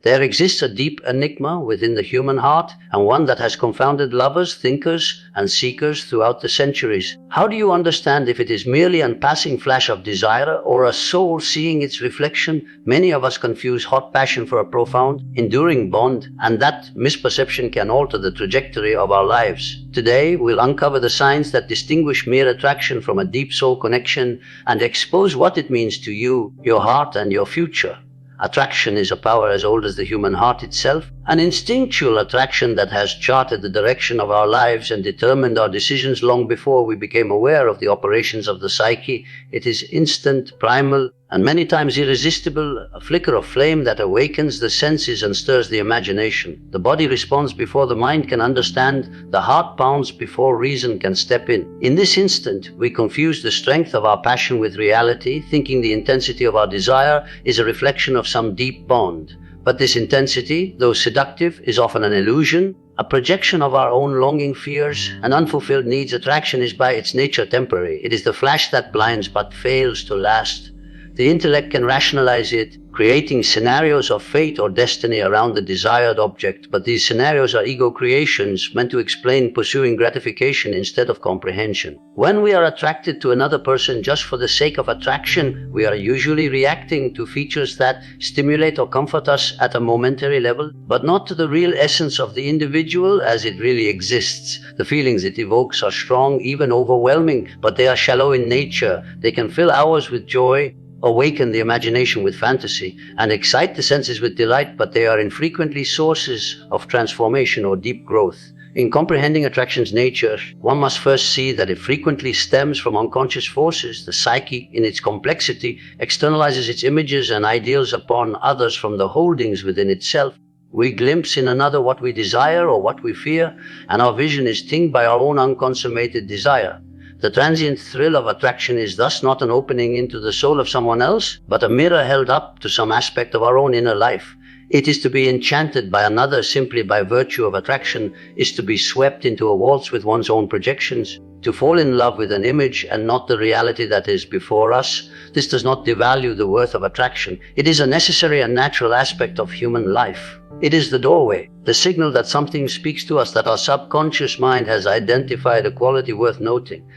There exists a deep enigma within the human heart, and one that has confounded lovers, thinkers, and seekers throughout the centuries. How do you understand if it is merely a passing flash of desire or a soul seeing its reflection? Many of us confuse hot passion for a profound, enduring bond, and that misperception can alter the trajectory of our lives. Today, we'll uncover the signs that distinguish mere attraction from a deep soul connection and expose what it means to you, your heart, and your future. Attraction is a power as old as the human heart itself, an instinctual attraction that has charted the direction of our lives and determined our decisions long before we became aware of the operations of the psyche. It is instant, primal, and many times irresistible, a flicker of flame that awakens the senses and stirs the imagination. The body responds before the mind can understand, the heart pounds before reason can step in. In this instant, we confuse the strength of our passion with reality, thinking the intensity of our desire is a reflection of some deep bond. But this intensity, though seductive, is often an illusion, a projection of our own longing, fears, and unfulfilled needs. Attraction is by its nature temporary. It is the flash that blinds but fails to last. The intellect can rationalize it, creating scenarios of fate or destiny around the desired object, but these scenarios are ego creations meant to explain pursuing gratification instead of comprehension. When we are attracted to another person just for the sake of attraction, we are usually reacting to features that stimulate or comfort us at a momentary level, but not to the real essence of the individual as it really exists. The feelings it evokes are strong, even overwhelming, but they are shallow in nature. They can fill hours with joy, awaken the imagination with fantasy, and excite the senses with delight, but they are infrequently sources of transformation or deep growth. In comprehending attraction's nature, one must first see that it frequently stems from unconscious forces. The psyche, in its complexity, externalizes its images and ideals upon others from the holdings within itself. We glimpse in another what we desire or what we fear, and our vision is tinged by our own unconsummated desire. The transient thrill of attraction is thus not an opening into the soul of someone else, but a mirror held up to some aspect of our own inner life. It is to be enchanted by another simply by virtue of attraction, is to be swept into a waltz with one's own projections, to fall in love with an image and not the reality that is before us. This does not devalue the worth of attraction. It is a necessary and natural aspect of human life. It is the doorway, the signal that something speaks to us, that our subconscious mind has identified a quality worth noting.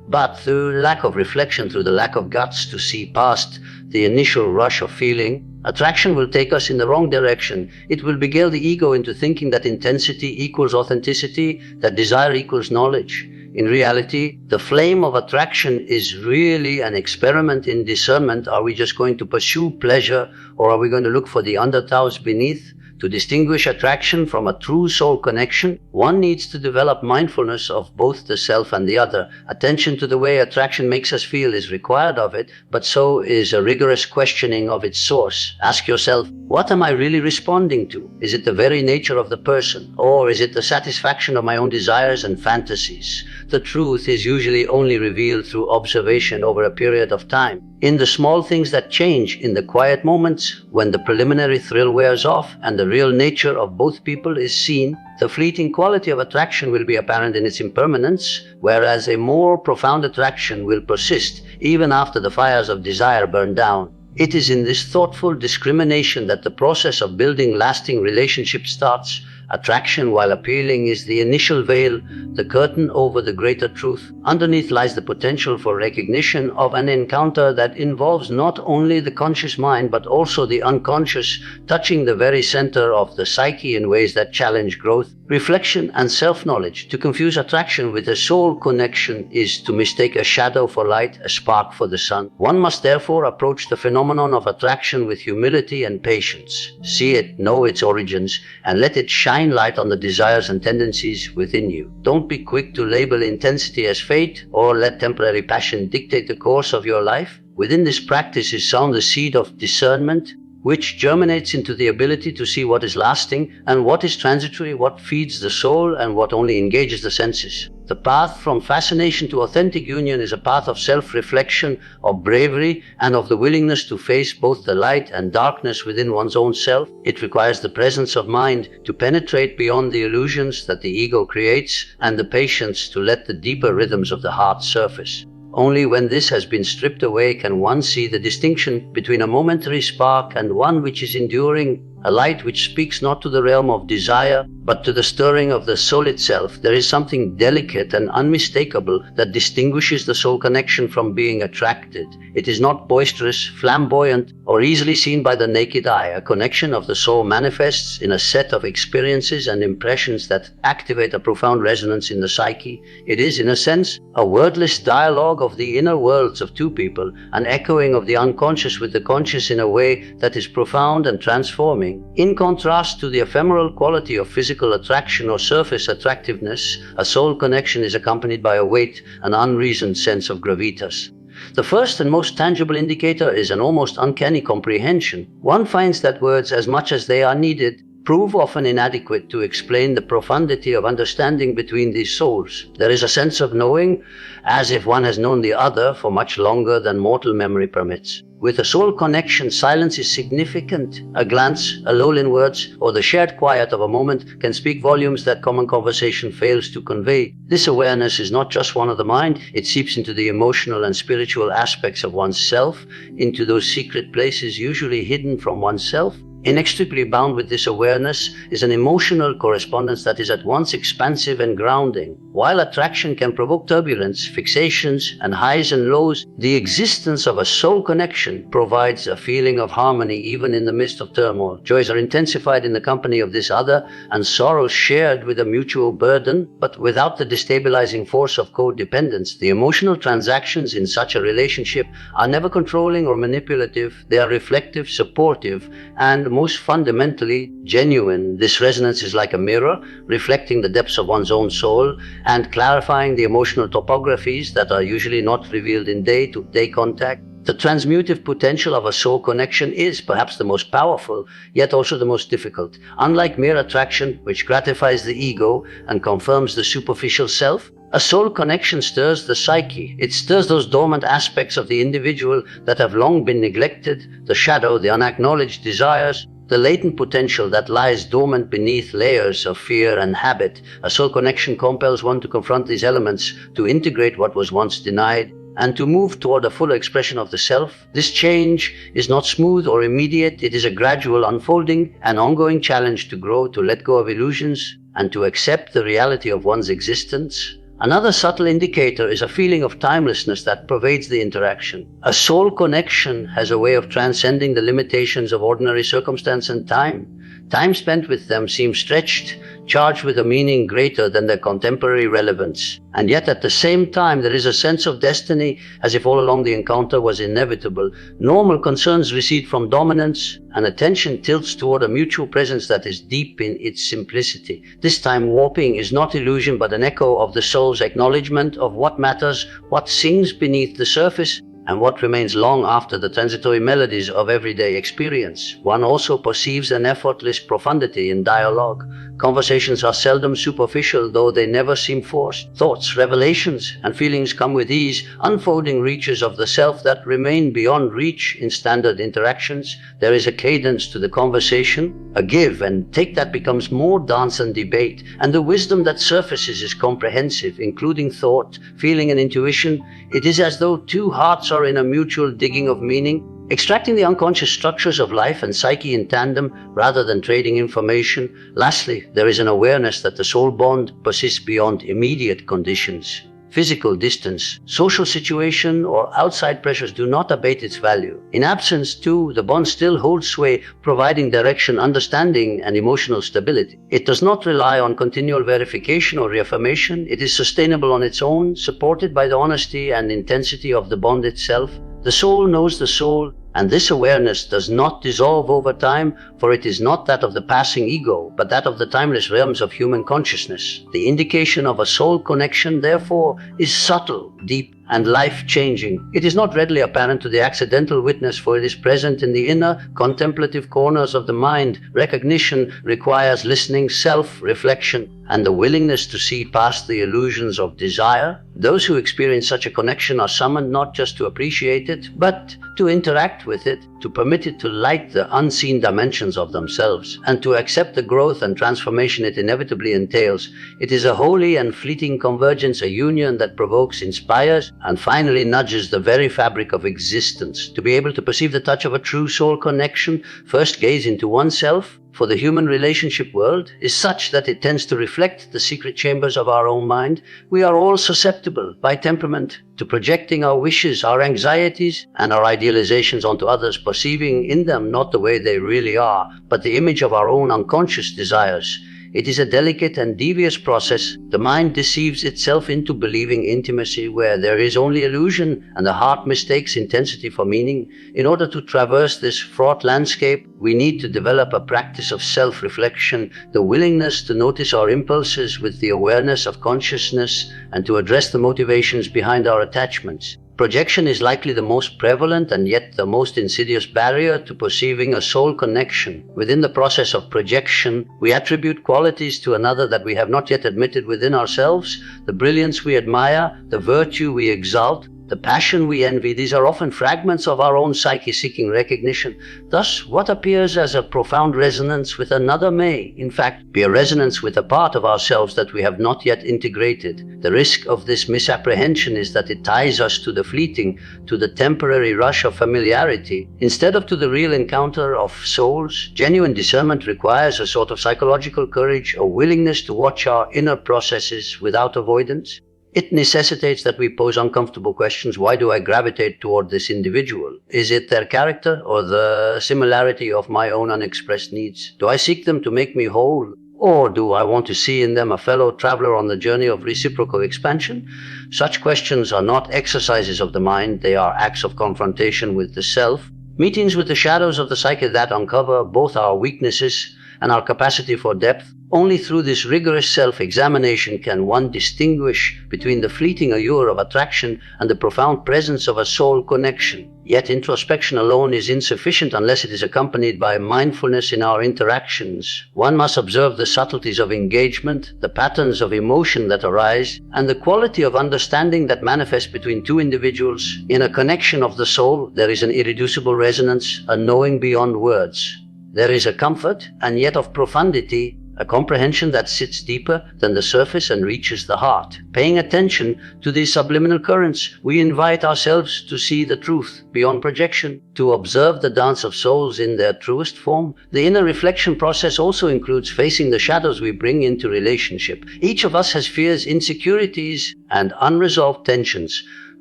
But through lack of reflection, through the lack of guts to see past the initial rush of feeling, attraction will take us in the wrong direction. It will beguile the ego into thinking that intensity equals authenticity, that desire equals knowledge. In reality, the flame of attraction is really an experiment in discernment. Are we just going to pursue pleasure, or are we going to look for the undertows beneath? To distinguish attraction from a true soul connection, one needs to develop mindfulness of both the self and the other. Attention to the way attraction makes us feel is required of it, but so is a rigorous questioning of its source. Ask yourself, what am I really responding to? Is it the very nature of the person, or is it the satisfaction of my own desires and fantasies? The truth is usually only revealed through observation over a period of time. In the small things that change, in the quiet moments when the preliminary thrill wears off and the real nature of both people is seen, the fleeting quality of attraction will be apparent in its impermanence, whereas a more profound attraction will persist even after the fires of desire burn down. It is in this thoughtful discrimination that the process of building lasting relationships starts. Attraction, while appealing, is the initial veil, the curtain over the greater truth. Underneath lies the potential for recognition of an encounter that involves not only the conscious mind but also the unconscious, touching the very center of the psyche in ways that challenge growth, reflection, and self-knowledge. To confuse attraction with a soul connection is to mistake a shadow for light, a spark for the sun. One must therefore approach the phenomenon of attraction with humility and patience. See it, know its origins, and let it shine light on the desires and tendencies within you. Don't be quick to label intensity as fate or let temporary passion dictate the course of your life. Within this practice is sown the seed of discernment, which germinates into the ability to see what is lasting and what is transitory, what feeds the soul and what only engages the senses. The path from fascination to authentic union is a path of self-reflection, of bravery, and of the willingness to face both the light and darkness within one's own self. It requires the presence of mind to penetrate beyond the illusions that the ego creates and the patience to let the deeper rhythms of the heart surface. Only when this has been stripped away can one see the distinction between a momentary spark and one which is enduring. a light which speaks not to the realm of desire, but to the stirring of the soul itself. There is something delicate and unmistakable that distinguishes the soul connection from being attracted. It is not boisterous, flamboyant, or easily seen by the naked eye. A connection of the soul manifests in a set of experiences and impressions that activate a profound resonance in the psyche. It is, in a sense, a wordless dialogue of the inner worlds of two people, an echoing of the unconscious with the conscious in a way that is profound and transforming. In contrast to the ephemeral quality of physical attraction or surface attractiveness, a soul connection is accompanied by a weight, an unreasoned sense of gravitas. The first and most tangible indicator is an almost uncanny comprehension. One finds that words, as much as they are needed, prove often inadequate to explain the profundity of understanding between these souls. There is a sense of knowing, as if one has known the other for much longer than mortal memory permits. With a soul connection, silence is significant. A glance, a lull in words, or the shared quiet of a moment can speak volumes that common conversation fails to convey. This awareness is not just one of the mind, it seeps into the emotional and spiritual aspects of oneself, into those secret places usually hidden from oneself. Inextricably bound with this awareness is an emotional correspondence that is at once expansive and grounding. While attraction can provoke turbulence, fixations, and highs and lows, the existence of a soul connection provides a feeling of harmony even in the midst of turmoil. Joys are intensified in the company of this other, and sorrows shared with a mutual burden, but without the destabilizing force of codependence. The emotional transactions in such a relationship are never controlling or manipulative. They are reflective, supportive, and most fundamentally genuine. This resonance is like a mirror, reflecting the depths of one's own soul and clarifying the emotional topographies that are usually not revealed in day-to-day contact. The transmutive potential of a soul connection is perhaps the most powerful, yet also the most difficult. Unlike mere attraction, which gratifies the ego and confirms the superficial self, a soul connection stirs the psyche. It stirs those dormant aspects of the individual that have long been neglected, the shadow, the unacknowledged desires, the latent potential that lies dormant beneath layers of fear and habit. A soul connection compels one to confront these elements, to integrate what was once denied, and to move toward a fuller expression of the self. This change is not smooth or immediate. It is a gradual unfolding, an ongoing challenge to grow, to let go of illusions, and to accept the reality of one's existence. Another subtle indicator is a feeling of timelessness that pervades the interaction. A soul connection has a way of transcending the limitations of ordinary circumstance and time. Time spent with them seems stretched, charged with a meaning greater than their contemporary relevance. And yet at the same time there is a sense of destiny, as if all along the encounter was inevitable. Normal concerns recede from dominance, and attention tilts toward a mutual presence that is deep in its simplicity. This time warping is not illusion but an echo of the soul's acknowledgement of what matters, what sings beneath the surface, and what remains long after the transitory melodies of everyday experience. One also perceives an effortless profundity in dialogue. Conversations are seldom superficial, though they never seem forced. Thoughts, revelations, and feelings come with ease, unfolding reaches of the self that remain beyond reach in standard interactions. There is a cadence to the conversation, a give and take that becomes more dance and debate, and the wisdom that surfaces is comprehensive, including thought, feeling, and intuition. It is as though two hearts are in a mutual digging of meaning, extracting the unconscious structures of life and psyche in tandem rather than trading information. Lastly, there is an awareness that the soul bond persists beyond immediate conditions. Physical distance, social situation, or outside pressures do not abate its value. In absence, too, the bond still holds sway, providing direction, understanding, and emotional stability. It does not rely on continual verification or reaffirmation. It is sustainable on its own, supported by the honesty and intensity of the bond itself. The soul knows the soul, and this awareness does not dissolve over time, for it is not that of the passing ego, but that of the timeless realms of human consciousness. The indication of a soul connection, therefore, is subtle, deep, and life-changing. It is not readily apparent to the accidental witness, for it is present in the inner, contemplative corners of the mind. Recognition requires listening, self-reflection, and the willingness to see past the illusions of desire. Those who experience such a connection are summoned not just to appreciate it, but to interact with it, to permit it to light the unseen dimensions of themselves, and to accept the growth and transformation it inevitably entails. It is a holy and fleeting convergence, a union that provokes, inspires, and finally nudges the very fabric of existence. To be able to perceive the touch of a true soul connection, first gaze into oneself, for the human relationship world is such that it tends to reflect the secret chambers of our own mind. We are all susceptible, by temperament, to projecting our wishes, our anxieties, and our idealizations onto others, perceiving in them not the way they really are, but the image of our own unconscious desires. It is a delicate and devious process. The mind deceives itself into believing intimacy where there is only illusion, and the heart mistakes intensity for meaning. In order to traverse this fraught landscape, we need to develop a practice of self-reflection, the willingness to notice our impulses with the awareness of consciousness, and to address the motivations behind our attachments. Projection is likely the most prevalent and yet the most insidious barrier to perceiving a soul connection. Within the process of projection, we attribute qualities to another that we have not yet admitted within ourselves. The brilliance we admire, the virtue we exalt, the passion we envy, these are often fragments of our own psyche seeking recognition. Thus, what appears as a profound resonance with another may, in fact, be a resonance with a part of ourselves that we have not yet integrated. The risk of this misapprehension is that it ties us to the fleeting, to the temporary rush of familiarity, instead of to the real encounter of souls. Genuine discernment requires a sort of psychological courage, a willingness to watch our inner processes without avoidance. It necessitates that we pose uncomfortable questions. Why do I gravitate toward this individual? Is it their character or the similarity of my own unexpressed needs? Do I seek them to make me whole? Or do I want to see in them a fellow traveler on the journey of reciprocal expansion? Such questions are not exercises of the mind, they are acts of confrontation with the self, meetings with the shadows of the psyche that uncover both our weaknesses and our capacity for depth. Only through this rigorous self-examination can one distinguish between the fleeting allure of attraction and the profound presence of a soul connection. Yet introspection alone is insufficient unless it is accompanied by mindfulness in our interactions. One must observe the subtleties of engagement, the patterns of emotion that arise, and the quality of understanding that manifests between two individuals. In a connection of the soul, there is an irreducible resonance, a knowing beyond words. There is a comfort, and yet of profundity, a comprehension that sits deeper than the surface and reaches the heart. Paying attention to these subliminal currents, we invite ourselves to see the truth beyond projection, to observe the dance of souls in their truest form. The inner reflection process also includes facing the shadows we bring into relationship. Each of us has fears, insecurities, and unresolved tensions,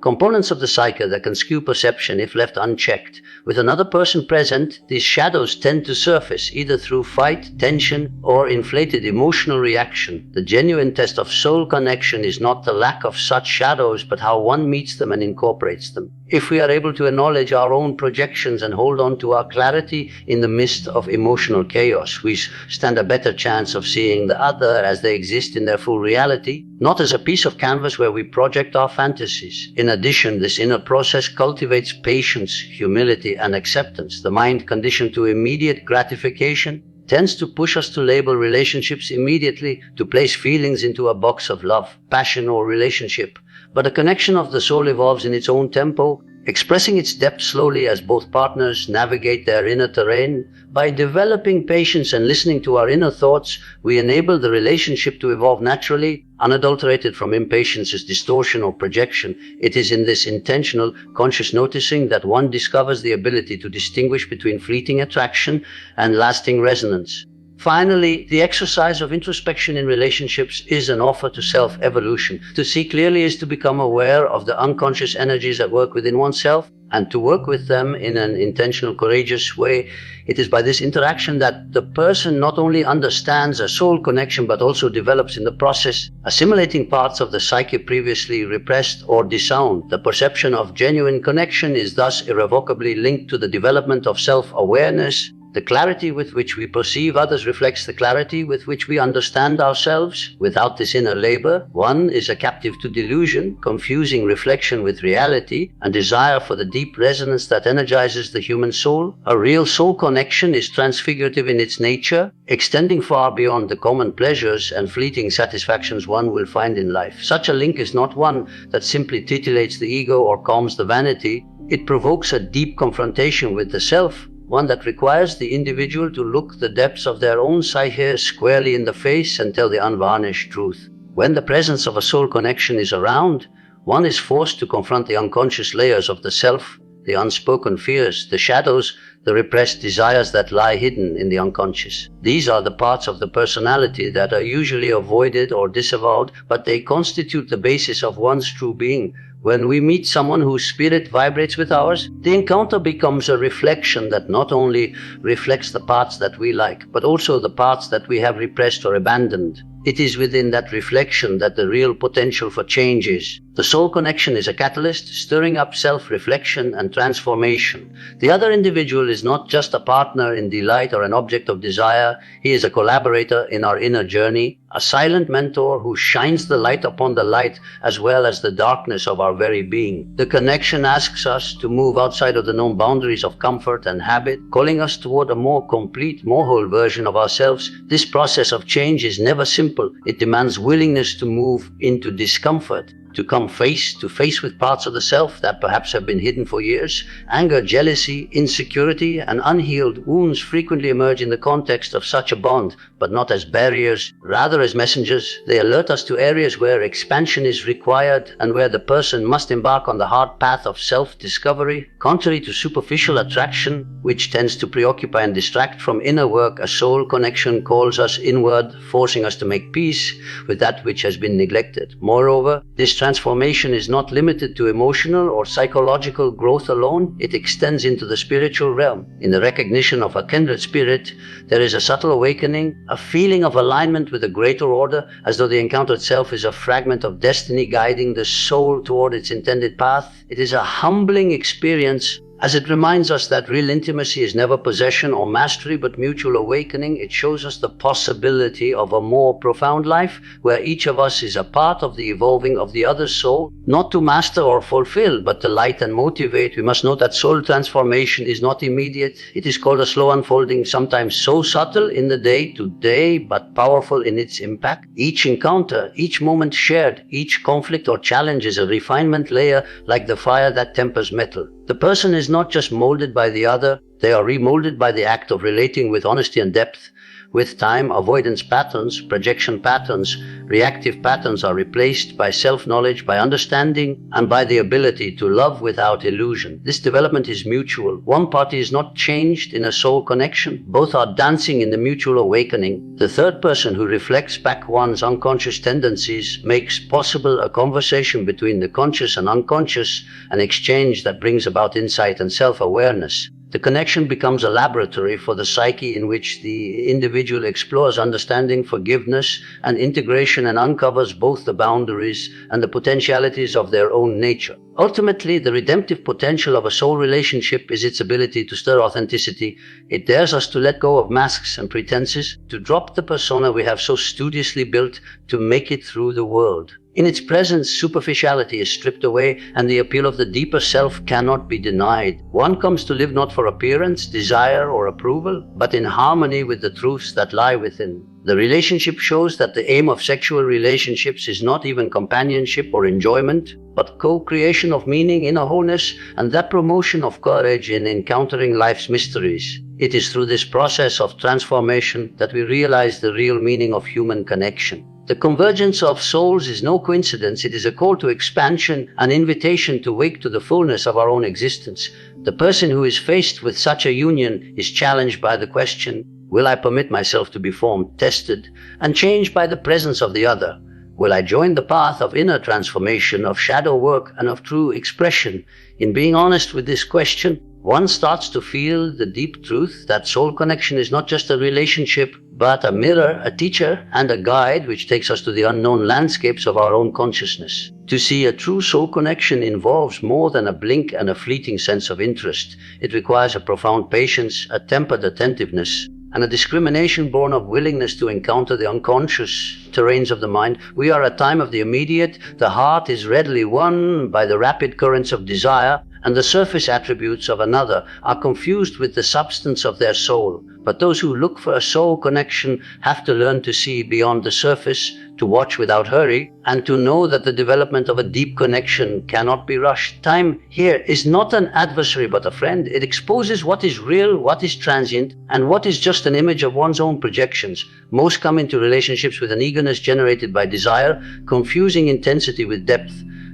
components of the psyche that can skew perception if left unchecked. With another person present, these shadows tend to surface, either through fight, tension, or inflated emotional reaction. The genuine test of soul connection is not the lack of such shadows, but how one meets them and incorporates them. If we are able to acknowledge our own projections and hold on to our clarity in the midst of emotional chaos, we stand a better chance of seeing the other as they exist in their full reality, not as a piece of canvas where we project our fantasies. In addition, this inner process cultivates patience, humility, and acceptance. The mind, conditioned to immediate gratification, tends to push us to label relationships immediately, to place feelings into a box of love, passion, or relationship. But a connection of the soul evolves in its own tempo, expressing its depth slowly as both partners navigate their inner terrain. By developing patience and listening to our inner thoughts, we enable the relationship to evolve naturally, unadulterated from impatience's distortion or projection. It is in this intentional, conscious noticing that one discovers the ability to distinguish between fleeting attraction and lasting resonance. Finally, the exercise of introspection in relationships is an offer to self-evolution. To see clearly is to become aware of the unconscious energies at work within oneself and to work with them in an intentional, courageous way. It is by this interaction that the person not only understands a soul connection but also develops in the process, assimilating parts of the psyche previously repressed or disowned. The perception of genuine connection is thus irrevocably linked to the development of self-awareness. The clarity with which we perceive others reflects the clarity with which we understand ourselves. Without this inner labor, one is a captive to delusion, confusing reflection with reality, and desire for the deep resonance that energizes the human soul. A real soul connection is transfigurative in its nature, extending far beyond the common pleasures and fleeting satisfactions one will find in life. Such a link is not one that simply titillates the ego or calms the vanity. It provokes a deep confrontation with the self, one that requires the individual to look the depths of their own psyche squarely in the face and tell the unvarnished truth. When the presence of a soul connection is around, One is forced to confront the unconscious layers of the self, the unspoken fears, the shadows, the repressed desires that lie hidden in the unconscious. These are the parts of the personality that are usually avoided or disavowed, but they constitute the basis of one's true being. When we meet someone whose spirit vibrates with ours, the encounter becomes a reflection that not only reflects the parts that we like, but also the parts that we have repressed or abandoned. It is within that reflection that the real potential for change is. The soul connection is a catalyst, stirring up self-reflection and transformation. The other individual is not just a partner in delight or an object of desire. He is a collaborator in our inner journey, a silent mentor who shines the light upon the light as well as the darkness of our very being. The connection asks us to move outside of the known boundaries of comfort and habit, calling us toward a more complete, more whole version of ourselves. This process of change is never simple. It demands willingness to move into discomfort, to come face to face with parts of the self that perhaps have been hidden for years. Anger, jealousy, insecurity, and unhealed wounds frequently emerge in the context of such a bond, but not as barriers, rather as messengers. They alert us to areas where expansion is required and where the person must embark on the hard path of self-discovery. Contrary to superficial attraction, which tends to preoccupy and distract from inner work, a soul connection calls us inward, forcing us to make peace with that which has been neglected. Moreover, this transformation is not limited to emotional or psychological growth alone. It extends into the spiritual realm. In the recognition of a kindred spirit, there is a subtle awakening, a feeling of alignment with a greater order, as though the encounter itself is a fragment of destiny guiding the soul toward its intended path. It is a humbling experience, as it reminds us that real intimacy is never possession or mastery, but mutual awakening. It shows us the possibility of a more profound life, where each of us is a part of the evolving of the other's soul, not to master or fulfill, but to light and motivate. We must note that soul transformation is not immediate. It is called a slow unfolding, sometimes so subtle in the day-to-day, but powerful in its impact. Each encounter, each moment shared, each conflict or challenge is a refinement layer, like the fire that tempers metal. The person is not just molded by the other, they are remolded by the act of relating with honesty and depth. With time, avoidance patterns, projection patterns, reactive patterns are replaced by self-knowledge, by understanding, and by the ability to love without illusion. This development is mutual. One party is not changed in a soul connection. Both are dancing in the mutual awakening. The third person, who reflects back one's unconscious tendencies, makes possible a conversation between the conscious and unconscious, an exchange that brings about insight and self-awareness. The connection becomes a laboratory for the psyche in which the individual explores understanding, forgiveness, and integration, and uncovers both the boundaries and the potentialities of their own nature. Ultimately, the redemptive potential of a soul relationship is its ability to stir authenticity. It dares us to let go of masks and pretenses, to drop the persona we have so studiously built to make it through the world. In its presence, superficiality is stripped away, and the appeal of the deeper self cannot be denied. One comes to live not for appearance, desire, or approval, but in harmony with the truths that lie within. The relationship shows that the aim of sexual relationships is not even companionship or enjoyment, but co-creation of meaning, inner wholeness, and that promotion of courage in encountering life's mysteries. It is through this process of transformation that we realize the real meaning of human connection. The convergence of souls is no coincidence. It is a call to expansion, an invitation to wake to the fullness of our own existence. The person who is faced with such a union is challenged by the question, will I permit myself to be formed, tested, and changed by the presence of the other? Will I join the path of inner transformation, of shadow work, and of true expression? In being honest with this question, one starts to feel the deep truth that soul connection is not just a relationship, but a mirror, a teacher, and a guide which takes us to the unknown landscapes of our own consciousness. To see a true soul connection involves more than a blink and a fleeting sense of interest. It requires a profound patience, a tempered attentiveness, and a discrimination born of willingness to encounter the unconscious terrains of the mind. We are at a time of the immediate. The heart is readily won by the rapid currents of desire, and the surface attributes of another are confused with the substance of their soul. But those who look for a soul connection have to learn to see beyond the surface, to watch without hurry, and to know that the development of a deep connection cannot be rushed. Time here is not an adversary but a friend. It exposes what is real, what is transient, and what is just an image of one's own projections. Most come into relationships with an eagerness generated by desire, confusing intensity with depth.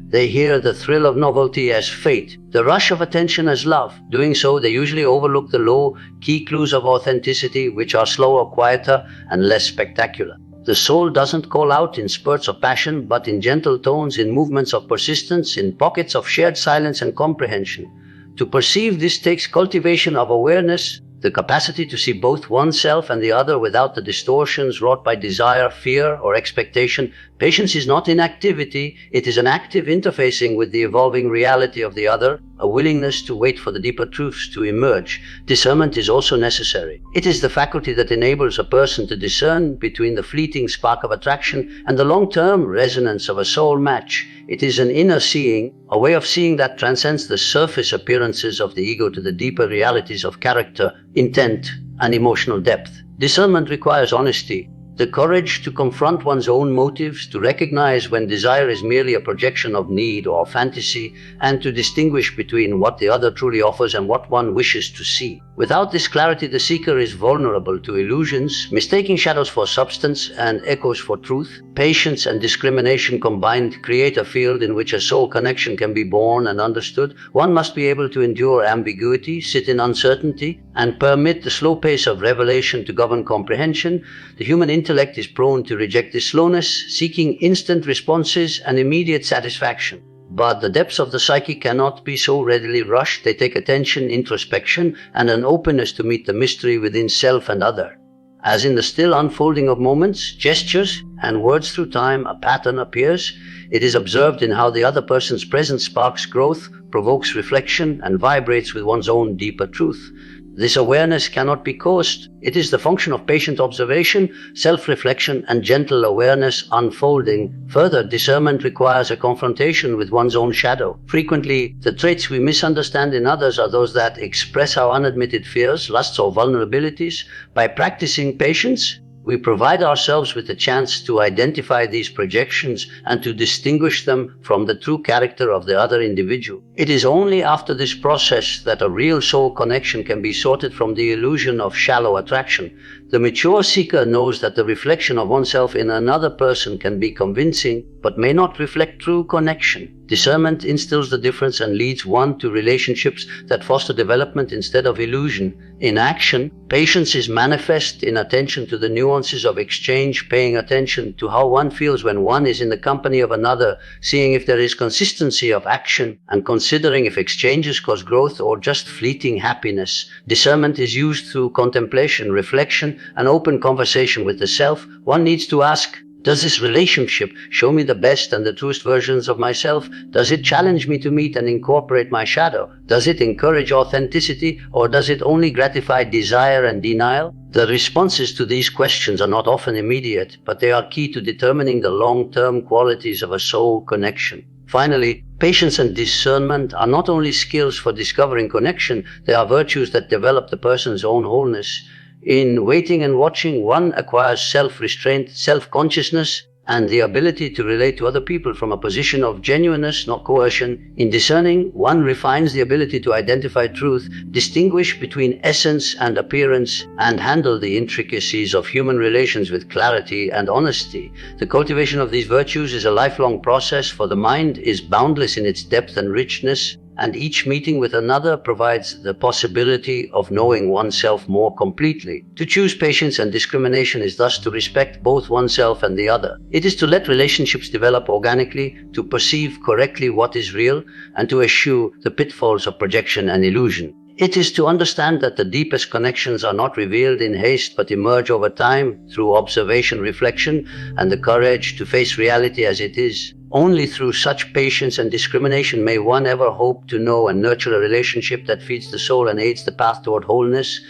They hear the thrill of novelty as fate, the rush of attention as love. Doing so, they usually overlook the low-key clues of authenticity, which are slower, quieter, and less spectacular. The soul doesn't call out in spurts of passion, but in gentle tones, in movements of persistence, in pockets of shared silence and comprehension. To perceive this takes cultivation of awareness, the capacity to see both oneself and the other without the distortions wrought by desire, fear, or expectation. Patience is not inactivity, it is an active interfacing with the evolving reality of the other, a willingness to wait for the deeper truths to emerge. Discernment is also necessary. It is the faculty that enables a person to discern between the fleeting spark of attraction and the long-term resonance of a soul match. It is an inner seeing, a way of seeing that transcends the surface appearances of the ego to the deeper realities of character, intent, and emotional depth. Discernment requires honesty, the courage to confront one's own motives, to recognize when desire is merely a projection of need or fantasy, and to distinguish between what the other truly offers and what one wishes to see. Without this clarity, the seeker is vulnerable to illusions, mistaking shadows for substance and echoes for truth. Patience and discrimination combined create a field in which a soul connection can be born and understood. One must be able to endure ambiguity, sit in uncertainty, and permit the slow pace of revelation to govern comprehension. The human intellect is prone to reject this slowness, seeking instant responses and immediate satisfaction. But the depths of the psyche cannot be so readily rushed. They take attention, introspection, and an openness to meet the mystery within self and other. As in the still unfolding of moments, gestures, and words through time, a pattern appears. It is observed in how the other person's presence sparks growth, provokes reflection, and vibrates with one's own deeper truth. This awareness cannot be coerced. It is the function of patient observation, self-reflection, and gentle awareness unfolding. Further, discernment requires a confrontation with one's own shadow. Frequently, the traits we misunderstand in others are those that express our unadmitted fears, lusts, or vulnerabilities. By practicing patience, we provide ourselves with the chance to identify these projections and to distinguish them from the true character of the other individual. It is only after this process that a real soul connection can be sorted from the illusion of shallow attraction. The mature seeker knows that the reflection of oneself in another person can be convincing, but may not reflect true connection. Discernment instills the difference and leads one to relationships that foster development instead of illusion. In action, patience is manifest in attention to the nuances of exchange, paying attention to how one feels when one is in the company of another, seeing if there is consistency of action, and considering if exchanges cause growth or just fleeting happiness. Discernment is used through contemplation, reflection, and open conversation with the self. One needs to ask, does this relationship show me the best and the truest versions of myself? Does it challenge me to meet and incorporate my shadow? Does it encourage authenticity, or does it only gratify desire and denial? The responses to these questions are not often immediate, but they are key to determining the long-term qualities of a soul connection. Finally, patience and discernment are not only skills for discovering connection, they are virtues that develop the person's own wholeness. In waiting and watching, one acquires self-restraint, self-consciousness, and the ability to relate to other people from a position of genuineness, not coercion. In discerning, one refines the ability to identify truth, distinguish between essence and appearance, and handle the intricacies of human relations with clarity and honesty. The cultivation of these virtues is a lifelong process, for the mind is boundless in its depth and richness, and each meeting with another provides the possibility of knowing oneself more completely. To choose patience and discrimination is thus to respect both oneself and the other. It is to let relationships develop organically, to perceive correctly what is real, and to eschew the pitfalls of projection and illusion. It is to understand that the deepest connections are not revealed in haste but emerge over time through observation, reflection, and the courage to face reality as it is. Only through such patience and discrimination may one ever hope to know and nurture a relationship that feeds the soul and aids the path toward wholeness.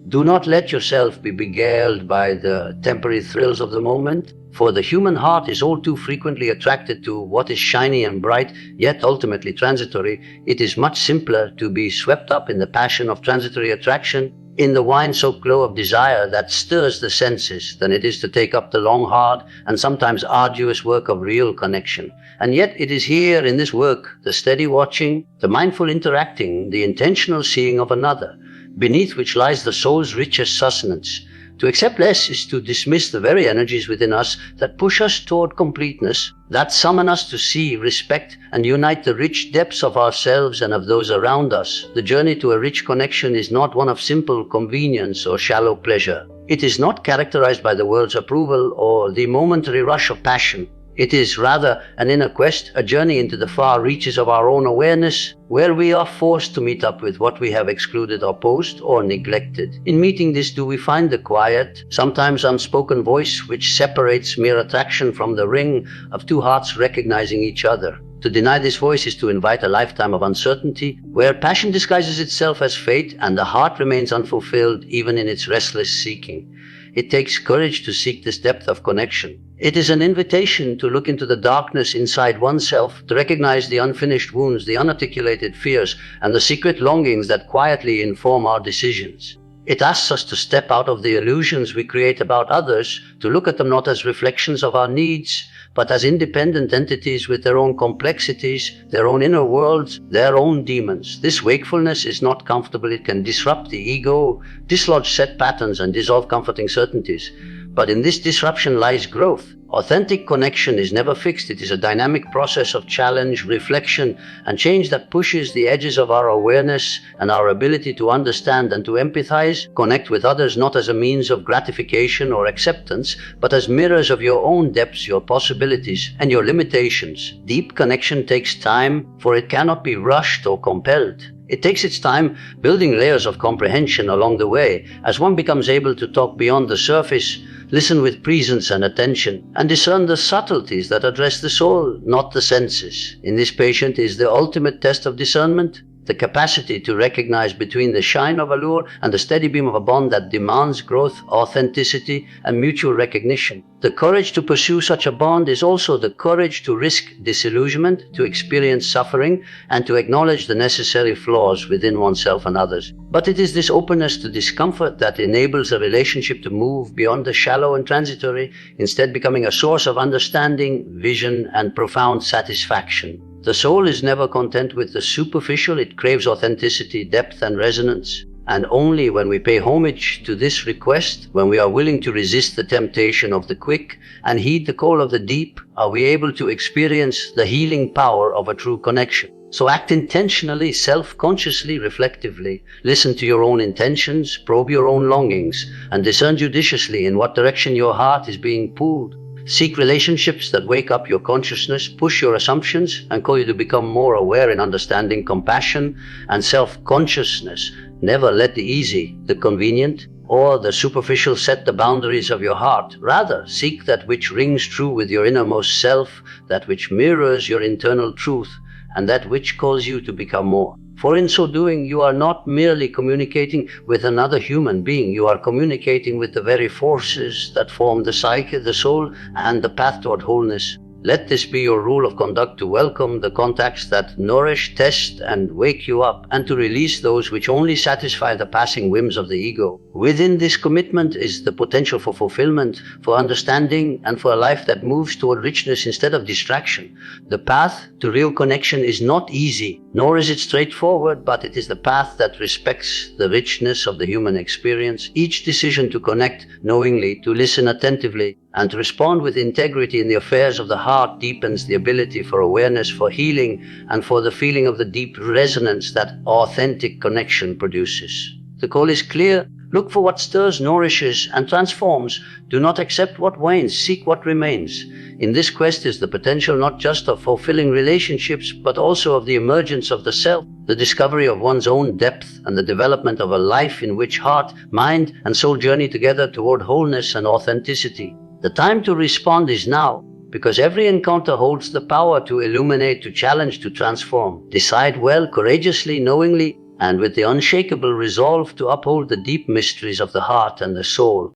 Do not let yourself be beguiled by the temporary thrills of the moment, for the human heart is all too frequently attracted to what is shiny and bright, yet ultimately transitory. It is much simpler to be swept up in the passion of transitory attraction, in the wine-soaked glow of desire that stirs the senses, than it is to take up the long, hard, and sometimes arduous work of real connection. And yet it is here in this work, the steady watching, the mindful interacting, the intentional seeing of another, beneath which lies the soul's richest sustenance. To accept less is to dismiss the very energies within us that push us toward completeness, that summon us to see, respect, and unite the rich depths of ourselves and of those around us. The journey to a rich connection is not one of simple convenience or shallow pleasure. It is not characterized by the world's approval or the momentary rush of passion. It is rather an inner quest, a journey into the far reaches of our own awareness, where we are forced to meet up with what we have excluded, opposed, or neglected. In meeting this, do we find the quiet, sometimes unspoken voice which separates mere attraction from the ring of two hearts recognizing each other? To deny this voice is to invite a lifetime of uncertainty, where passion disguises itself as fate and the heart remains unfulfilled even in its restless seeking. It takes courage to seek this depth of connection. It is an invitation to look into the darkness inside oneself, to recognize the unfinished wounds, the unarticulated fears, and the secret longings that quietly inform our decisions. It asks us to step out of the illusions we create about others, to look at them not as reflections of our needs, but as independent entities with their own complexities, their own inner worlds, their own demons. This wakefulness is not comfortable. It can disrupt the ego, dislodge set patterns, and dissolve comforting certainties. But in this disruption lies growth. Authentic connection is never fixed. It is a dynamic process of challenge, reflection, and change that pushes the edges of our awareness and our ability to understand and to empathize, connect with others not as a means of gratification or acceptance, but as mirrors of your own depths, your possibilities, and your limitations. Deep connection takes time, for it cannot be rushed or compelled. It takes its time, building layers of comprehension along the way, as one becomes able to talk beyond the surface, listen with presence and attention, and discern the subtleties that address the soul, not the senses. In this patient is the ultimate test of discernment, the capacity to recognize between the shine of allure and the steady beam of a bond that demands growth, authenticity, and mutual recognition. The courage to pursue such a bond is also the courage to risk disillusionment, to experience suffering, and to acknowledge the necessary flaws within oneself and others. But it is this openness to discomfort that enables a relationship to move beyond the shallow and transitory, instead becoming a source of understanding, vision, and profound satisfaction. The soul is never content with the superficial. It craves authenticity, depth, and resonance. And only when we pay homage to this request, when we are willing to resist the temptation of the quick and heed the call of the deep, are we able to experience the healing power of a true connection. So act intentionally, self-consciously, reflectively. Listen to your own intentions, probe your own longings, and discern judiciously in what direction your heart is being pulled. Seek relationships that wake up your consciousness, push your assumptions, and call you to become more aware in understanding compassion and self-consciousness. Never let the easy, the convenient, or the superficial set the boundaries of your heart. Rather, seek that which rings true with your innermost self, that which mirrors your internal truth, and that which calls you to become more. For in so doing, you are not merely communicating with another human being, you are communicating with the very forces that form the psyche, the soul, and the path toward wholeness. Let this be your rule of conduct, to welcome the contacts that nourish, test, and wake you up, and to release those which only satisfy the passing whims of the ego. Within this commitment is the potential for fulfillment, for understanding, and for a life that moves toward richness instead of distraction. The path to real connection is not easy, nor is it straightforward, but it is the path that respects the richness of the human experience. Each decision to connect knowingly, to listen attentively, and to respond with integrity in the affairs of the heart deepens the ability for awareness, for healing, and for the feeling of the deep resonance that authentic connection produces. The call is clear. Look for what stirs, nourishes, and transforms. Do not accept what wanes. Seek what remains. In this quest is the potential not just of fulfilling relationships, but also of the emergence of the self, the discovery of one's own depth, and the development of a life in which heart, mind, and soul journey together toward wholeness and authenticity. The time to respond is now, because every encounter holds the power to illuminate, to challenge, to transform. Decide well, courageously, knowingly, and with the unshakable resolve to uphold the deep mysteries of the heart and the soul.